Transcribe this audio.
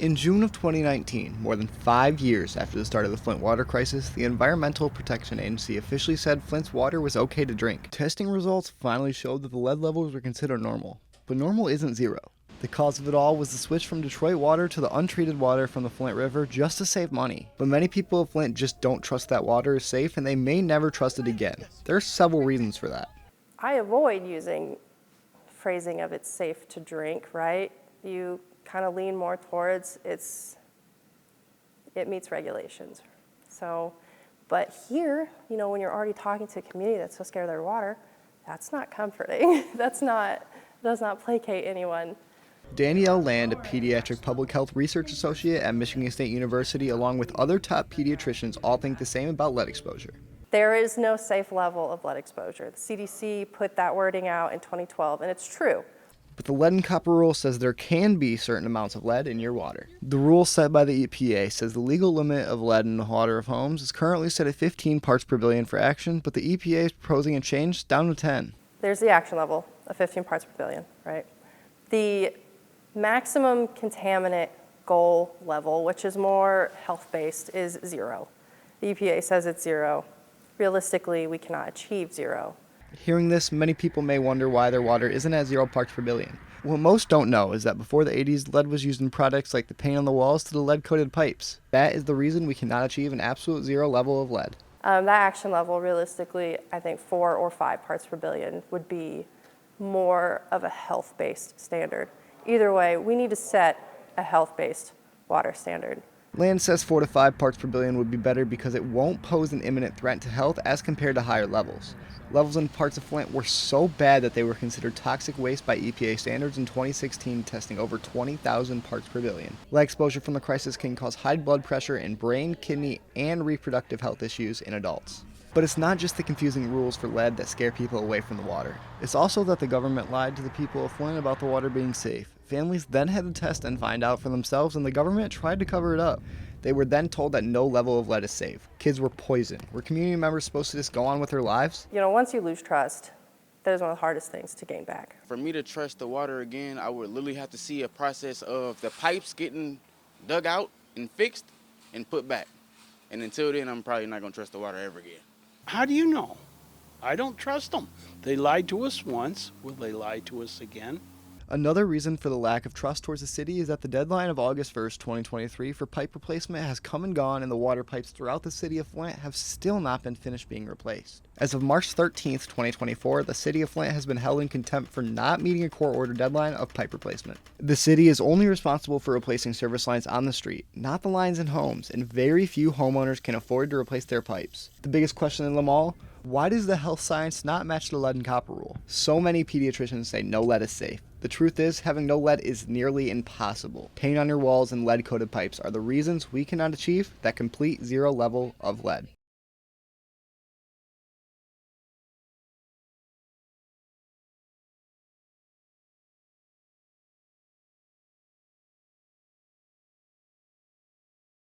In June of 2019, more than 5 years after the start of the Flint water crisis, the Environmental Protection Agency officially said Flint's water was okay to drink. Testing results finally showed that the lead levels were considered normal, but normal isn't zero. The cause of it all was the switch from Detroit water to the untreated water from the Flint River just to save money. But many people of Flint just don't trust that water is safe, and they may never trust it again. There are several reasons for that. I avoid using phrasing of it's safe to drink, right? You kind of lean more towards it meets regulations. So, but here, when you're already talking to a community that's so scared of their water, that's not comforting. does not placate anyone. Danielle Land, a pediatric public health research associate at Michigan State University, along with other top pediatricians, all think the same about lead exposure. There is no safe level of lead exposure. The CDC put that wording out in 2012, and it's true. But the lead and copper rule says there can be certain amounts of lead in your water. The rule set by the EPA says the legal limit of lead in the water of homes is currently set at 15 parts per billion for action, but the EPA is proposing a change down to 10. There's the action level of 15 parts per billion, right? The maximum contaminant goal level, which is more health-based, is 0. The EPA says it's 0. Realistically, we cannot achieve 0. Hearing this, many people may wonder why their water isn't at 0 parts per billion. What most don't know is that before the 80s, lead was used in products like the paint on the walls to the lead-coated pipes. That is the reason we cannot achieve an absolute 0 level of lead. That action level, realistically, I think 4 or 5 parts per billion would be more of a health-based standard. Either way, we need to set a health-based water standard. Land says 4 to 5 parts per billion would be better because it won't pose an imminent threat to health as compared to higher levels. Levels in parts of Flint were so bad that they were considered toxic waste by EPA standards in 2016, testing over 20,000 parts per billion. Lead exposure from the crisis can cause high blood pressure and brain, kidney, and reproductive health issues in adults. But it's not just the confusing rules for lead that scare people away from the water. It's also that the government lied to the people of Flint about the water being safe. Families then had to test and find out for themselves, and the government tried to cover it up. They were then told that no level of lead is safe. Kids were poisoned. Were community members supposed to just go on with their lives? Once you lose trust, that is one of the hardest things to gain back. For me to trust the water again, I would literally have to see a process of the pipes getting dug out and fixed and put back. And until then, I'm probably not going to trust the water ever again. How do you know? I don't trust them. They lied to us once. Will they lie to us again? Another reason for the lack of trust towards the city is that the deadline of August 1st, 2023 for pipe replacement has come and gone, and the water pipes throughout the city of Flint have still not been finished being replaced. As of March 13th, 2024, the city of Flint has been held in contempt for not meeting a court order deadline of pipe replacement. The city is only responsible for replacing service lines on the street, not the lines in homes, and very few homeowners can afford to replace their pipes. The biggest question in them all: why does the health science not match the lead and copper rule? So many pediatricians say no lead is safe. The truth is, having no lead is nearly impossible. Paint on your walls and lead-coated pipes are the reasons we cannot achieve that complete 0 level of lead.